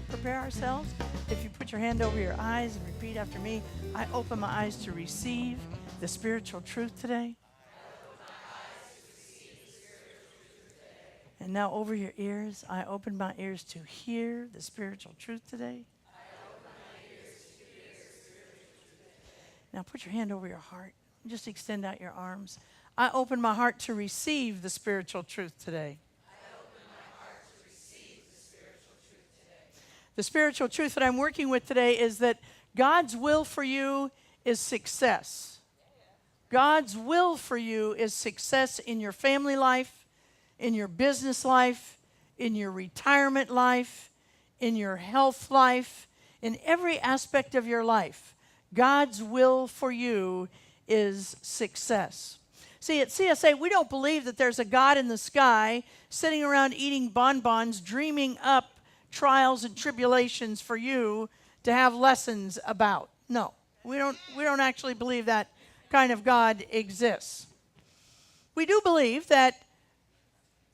prepare ourselves, if you put your hand over your eyes and repeat after me, I open my eyes to receive the spiritual truth today. And now over your ears, I open my ears to hear the spiritual truth today. Now put your hand over your heart. Just extend out your arms. I open my heart to receive the spiritual truth today. The spiritual truth that I'm working with today is that God's will for you is success. God's will for you is success in your family life, in your business life, in your retirement life, in your health life, in every aspect of your life. God's will for you is success. See, at CSA, we don't believe that there's a God in the sky sitting around eating bonbons, dreaming up trials and tribulations for you to have lessons about. No, we don't actually believe that kind of God exists. We do believe that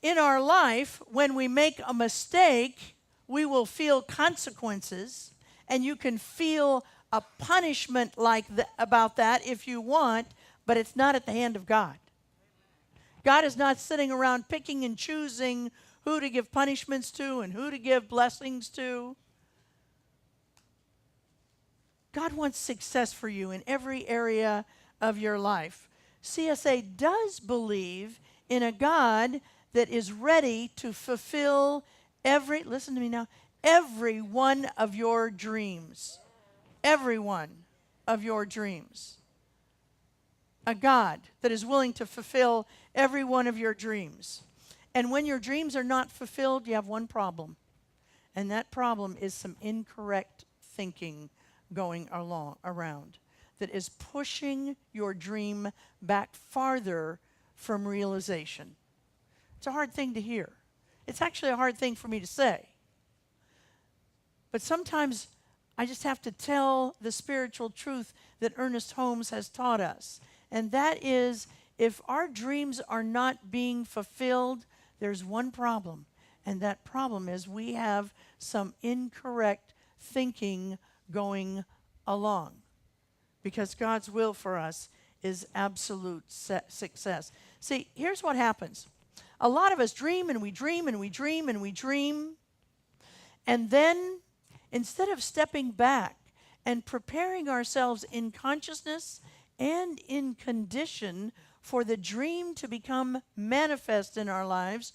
in our life, when we make a mistake, we will feel consequences, and you can feel a punishment about that if you want, but it's not at the hand of God. God is not sitting around picking and choosing who to give punishments to and who to give blessings to. God wants success for you in every area of your life. CSA does believe in a God that is ready to fulfill listen to me now, every one of your dreams. Every one of your dreams. A God that is willing to fulfill every one of your dreams. And when your dreams are not fulfilled, you have one problem. And that problem is some incorrect thinking going around that is pushing your dream back farther from realization. It's a hard thing to hear. It's actually a hard thing for me to say. But sometimes I just have to tell the spiritual truth that Ernest Holmes has taught us. And that is, if our dreams are not being fulfilled, there's one problem, and that problem is we have some incorrect thinking going along, because God's will for us is absolute success. See, here's what happens. A lot of us dream and we dream and we dream and we dream, and then instead of stepping back and preparing ourselves in consciousness and in condition for the dream to become manifest in our lives,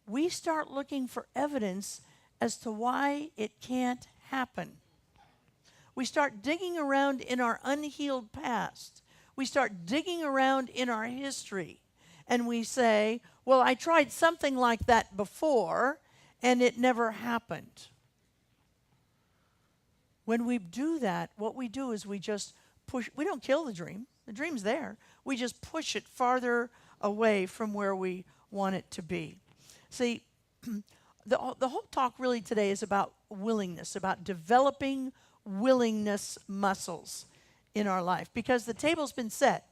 we start looking for evidence as to why it can't happen. We start digging around in our unhealed past. We start digging around in our history. And we say, well, I tried something like that before, and it never happened. When we do that, what we do is we just push. We don't kill the dream. The dream's there. We just push it farther away from where we want it to be. See, the whole talk really today is about willingness, about developing willingness muscles in our life, because the table's been set.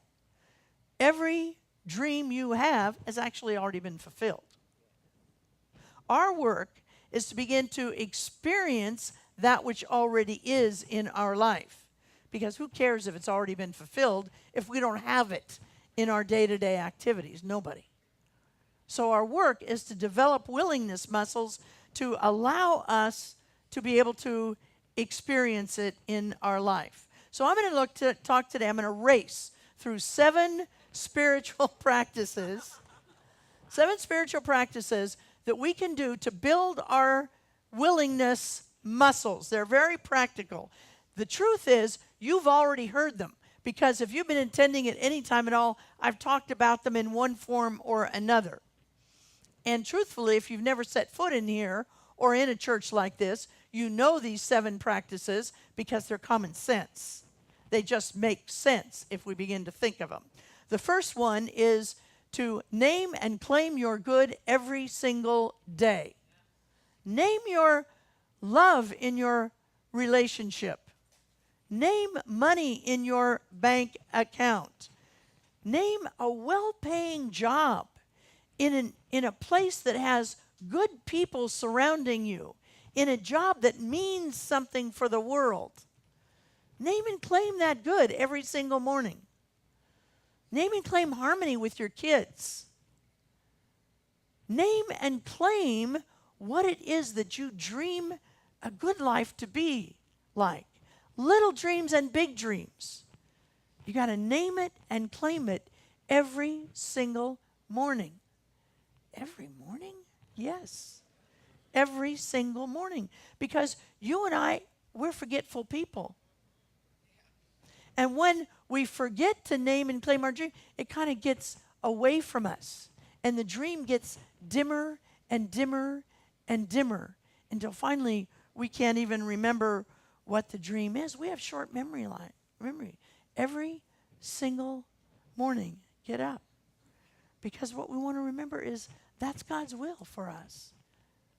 Every dream you have has actually already been fulfilled. Our work is to begin to experience that which already is in our life. Because who cares if it's already been fulfilled if we don't have it in our day-to-day activities? Nobody. So our work is to develop willingness muscles to allow us to be able to experience it in our life. So I'm going to talk today, I'm going to race through 7 spiritual practices, 7 spiritual practices that we can do to build our willingness muscles. They're very practical. The truth is, you've already heard them, because if you've been attending at any time at all, I've talked about them in one form or another. And truthfully, if you've never set foot in here or in a church like this, you know these 7 practices because they're common sense. They just make sense if we begin to think of them. The first one is to name and claim your good every single day. Name your love in your relationship. Name money in your bank account. Name a well-paying job in a place that has good people surrounding you. in a job that means something for the world. Name and claim that good every single morning. Name and claim harmony with your kids. Name and claim what it is that you dream a good life to be like. Little dreams and big dreams. You got to name it and claim it every single morning. Every morning? Yes. Every single morning. Because you and I, we're forgetful people. And when we forget to name and claim our dream, it kind of gets away from us. And the dream gets dimmer and dimmer and dimmer until finally we can't even remember what the dream is. We have short memory. Every single morning, get up. Because what we want to remember is that's God's will for us.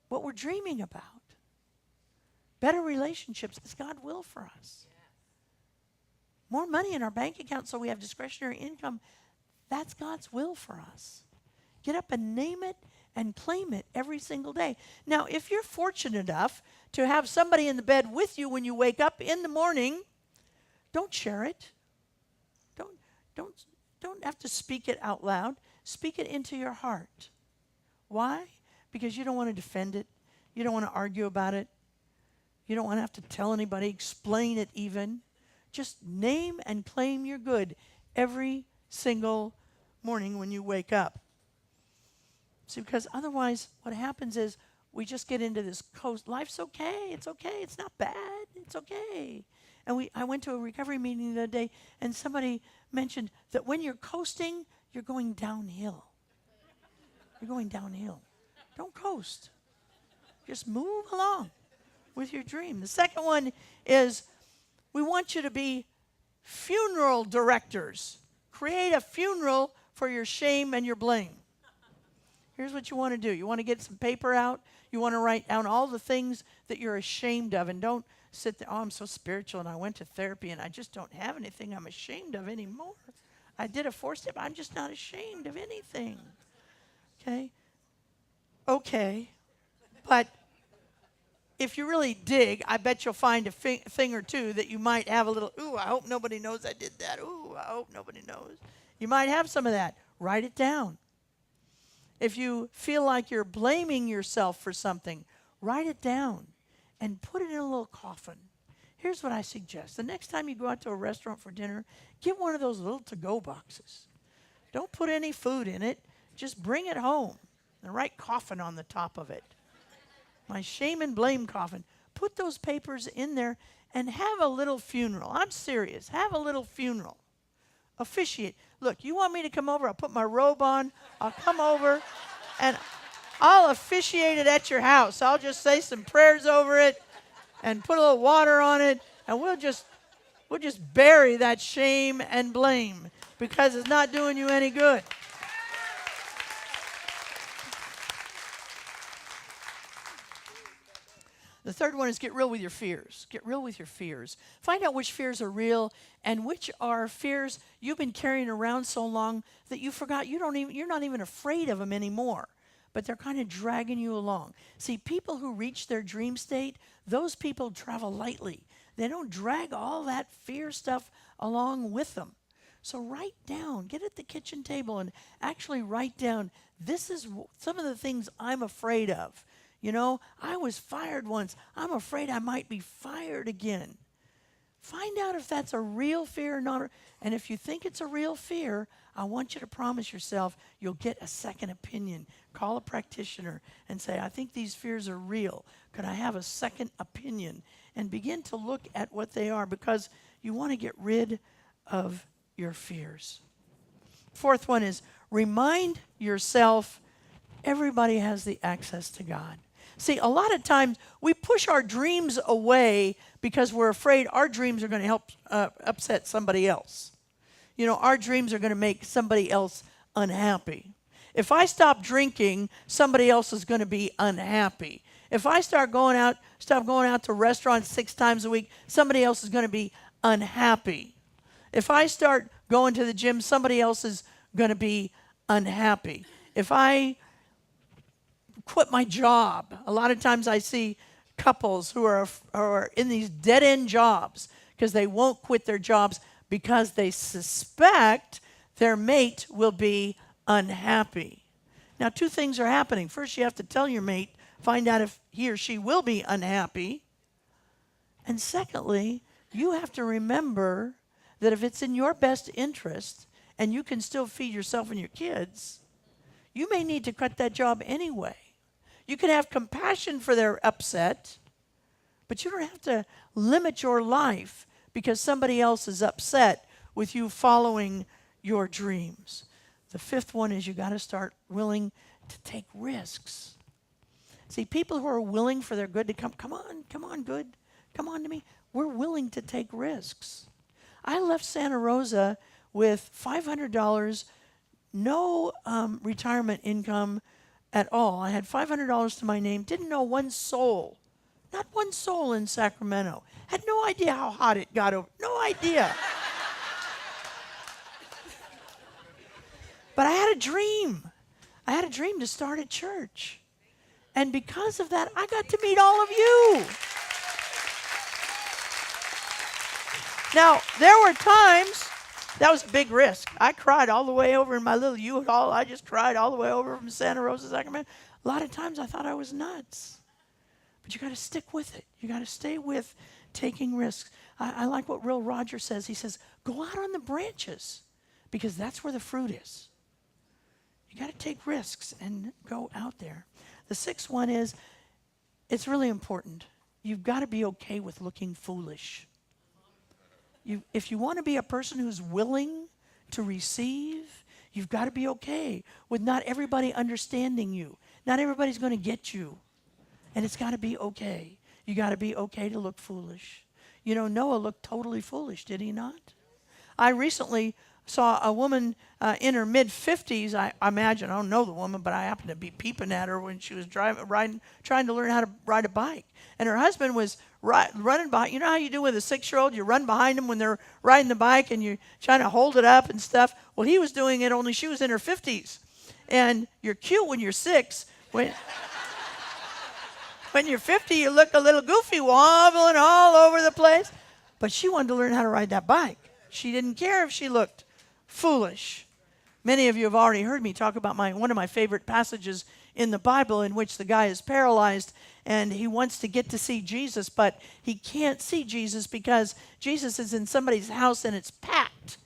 What we're dreaming about. Better relationships is God's will for us. More money in our bank account so we have discretionary income. That's God's will for us. Get up and name it and claim it every single day. Now, if you're fortunate enough to have somebody in the bed with you when you wake up in the morning, don't share it. Don't have to speak it out loud. Speak it into your heart. Why? Because you don't want to defend it. You don't want to argue about it. You don't want to have to tell anybody, explain it even. Just name and claim your good every single morning when you wake up. See, because otherwise what happens is we just get into this coast. Life's okay. It's okay. It's not bad. It's okay. And I went to a recovery meeting the other day, and somebody mentioned that when you're coasting, you're going downhill. You're going downhill. Don't coast. Just move along with your dream. The second one is we want you to be funeral directors. Create a funeral for your shame and your blame. Here's what you want to do. You want to get some paper out. You want to write down all the things that you're ashamed of. And don't sit there, oh, I'm so spiritual and I went to therapy and I just don't have anything I'm ashamed of anymore. I did a 4-step. I'm just not ashamed of anything. Okay. But if you really dig, I bet you'll find a thing or two that you might have a little, ooh, I hope nobody knows I did that. Ooh, I hope nobody knows. You might have some of that. Write it down. If you feel like you're blaming yourself for something, write it down and put it in a little coffin. Here's what I suggest. The next time you go out to a restaurant for dinner, get one of those little to-go boxes. Don't put any food in it. Just bring it home and write coffin on the top of it. My shame and blame coffin. Put those papers in there and have a little funeral. I'm serious. Have a little funeral. Officiate. Look, you want me to come over? I'll put my robe on. I'll come over and I'll officiate it at your house. I'll just say some prayers over it and put a little water on it, and we'll just bury that shame and blame because it's not doing you any good. The third one is get real with your fears. Get real with your fears. Find out which fears are real and which are fears you've been carrying around so long that you forgot you're not even afraid of them anymore. But they're kind of dragging you along. See, people who reach their dream state, those people travel lightly. They don't drag all that fear stuff along with them. So write down, get at the kitchen table and actually write down, this is some of the things I'm afraid of. You know, I was fired once. I'm afraid I might be fired again. Find out if that's a real fear or not. And if you think it's a real fear, I want you to promise yourself you'll get a second opinion. Call a practitioner and say, I think these fears are real. Could I have a second opinion? And begin to look at what they are because you want to get rid of your fears. Fourth one is remind yourself everybody has the access to God. See, a lot of times we push our dreams away because we're afraid our dreams are going to help upset somebody else. You know, our dreams are going to make somebody else unhappy. If I stop drinking, somebody else is going to be unhappy. If I stop going out to restaurants 6 times a week, somebody else is going to be unhappy. If I start going to the gym, somebody else is going to be unhappy. If I quit my job, a lot of times I see couples who are in these dead-end jobs because they won't quit their jobs because they suspect their mate will be unhappy. Now, two things are happening. First, you have to tell your mate, find out if he or she will be unhappy. And secondly, you have to remember that if it's in your best interest and you can still feed yourself and your kids, you may need to cut that job anyway. You can have compassion for their upset, but you don't have to limit your life because somebody else is upset with you following your dreams. The fifth one is you got to start willing to take risks. See, people who are willing for their good to come on, good, come on to me. We're willing to take risks. I left Santa Rosa with $500, no retirement income at all. I had $500 to my name, didn't know one soul, not one soul in Sacramento. Had no idea how hot it got over, no idea. But I had a dream. I had a dream to start a church. And because of that, I got to meet all of you. Now, there were times, that was a big risk. I cried all the way over in my little U-Haul. I just cried all the way over from Santa Rosa, Sacramento. A lot of times I thought I was nuts. But you got to stick with it. You got to stay with taking risks. I like what Will Rogers says. He says, go out on the branches because that's where the fruit is. You got to take risks and go out there. The sixth one is, it's really important. You've got to be okay with looking foolish. If you want to be a person who's willing to receive, you've got to be okay with not everybody understanding you. Not everybody's going to get you. And it's got to be okay. You got to be okay to look foolish. You know, Noah looked totally foolish, did he not? I recently saw a woman in her mid-50s, I imagine, I don't know the woman, but I happened to be peeping at her when she was trying to learn how to ride a bike. And her husband was running by. You know how you do with a 6-year-old? You run behind them when they're riding the bike and you're trying to hold it up and stuff. Well, he was doing it, only she was in her 50s. And you're cute when you're 6. When you're 50, you look a little goofy, wobbling all over the place. But she wanted to learn how to ride that bike. She didn't care if she looked foolish. Many of you have already heard me talk about one of my favorite passages in the Bible in which the guy is paralyzed and he wants to get to see Jesus, but he can't see Jesus because Jesus is in somebody's house and it's packed.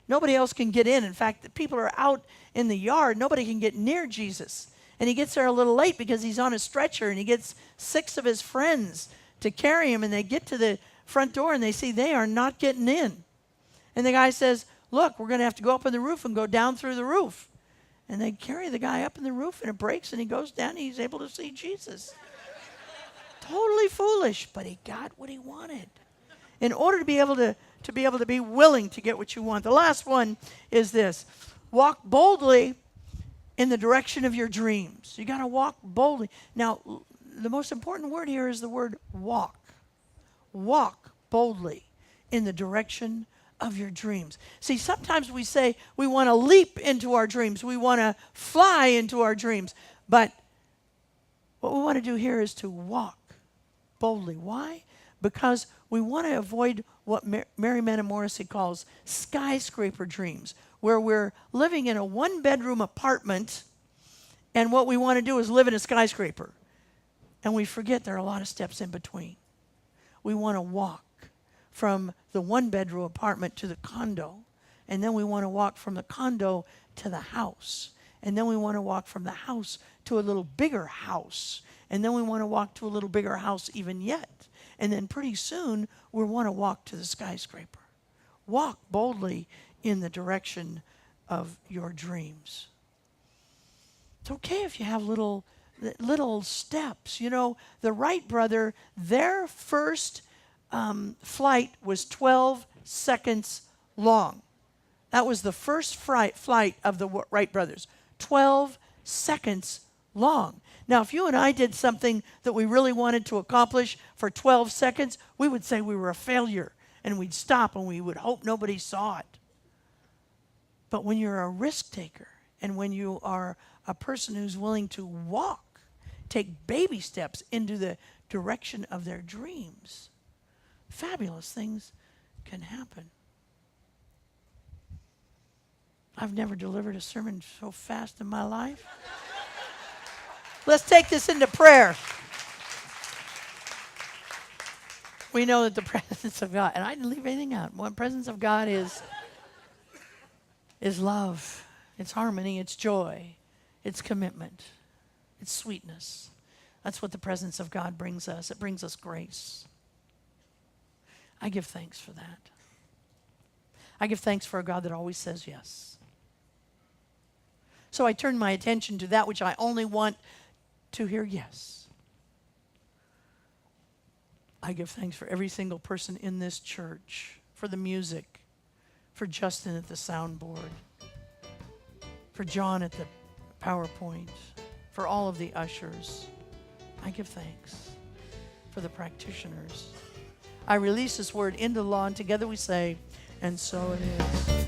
Nobody else can get in. In fact, the people are out in the yard. Nobody can get near Jesus. And he gets there a little late because he's on a stretcher and he gets 6 of his friends to carry him, and they get to the front door and they see they are not getting in. And the guy says, look, we're going to have to go up on the roof and go down through the roof. And they carry the guy up in the roof and it breaks and he goes down and he's able to see Jesus. Totally foolish, but he got what he wanted. In order to be able to be willing to get what you want. The last one is this. Walk boldly in the direction of your dreams. You got to walk boldly. Now, the most important word here is the word walk. Walk boldly in the direction of your dreams. See, sometimes we say we want to leap into our dreams. We want to fly into our dreams. But what we want to do here is to walk boldly. Why? Because we want to avoid what Mary Morrissey calls skyscraper dreams, where we're living in a 1-bedroom apartment and what we want to do is live in a skyscraper. And we forget there are a lot of steps in between. We want to walk from the 1-bedroom apartment to the condo. And then we want to walk from the condo to the house. And then we want to walk from the house to a little bigger house. And then we want to walk to a little bigger house even yet. And then pretty soon we want to walk to the skyscraper. Walk boldly in the direction of your dreams. It's okay if you have little steps. You know, the Wright brother, their first flight was 12 seconds long. That was the first flight of the Wright brothers. 12 seconds long. Now, if you and I did something that we really wanted to accomplish for 12 seconds, we would say we were a failure, and we'd stop, and we would hope nobody saw it. But when you're a risk taker, and when you are a person who's willing to walk, take baby steps into the direction of their dreams, fabulous things can happen. I've never delivered a sermon so fast in my life. Let's take this into prayer. We know that the presence of God, and I didn't leave anything out. One presence of God is love, it's harmony, it's joy, it's commitment, it's sweetness. That's what the presence of God brings us. It brings us grace. I give thanks for that. I give thanks for a God that always says yes. So I turn my attention to that which I only want to hear yes. I give thanks for every single person in this church, for the music, for Justin at the soundboard, for John at the PowerPoint, for all of the ushers. I give thanks for the practitioners. I release this word into law, and together we say, and so it is.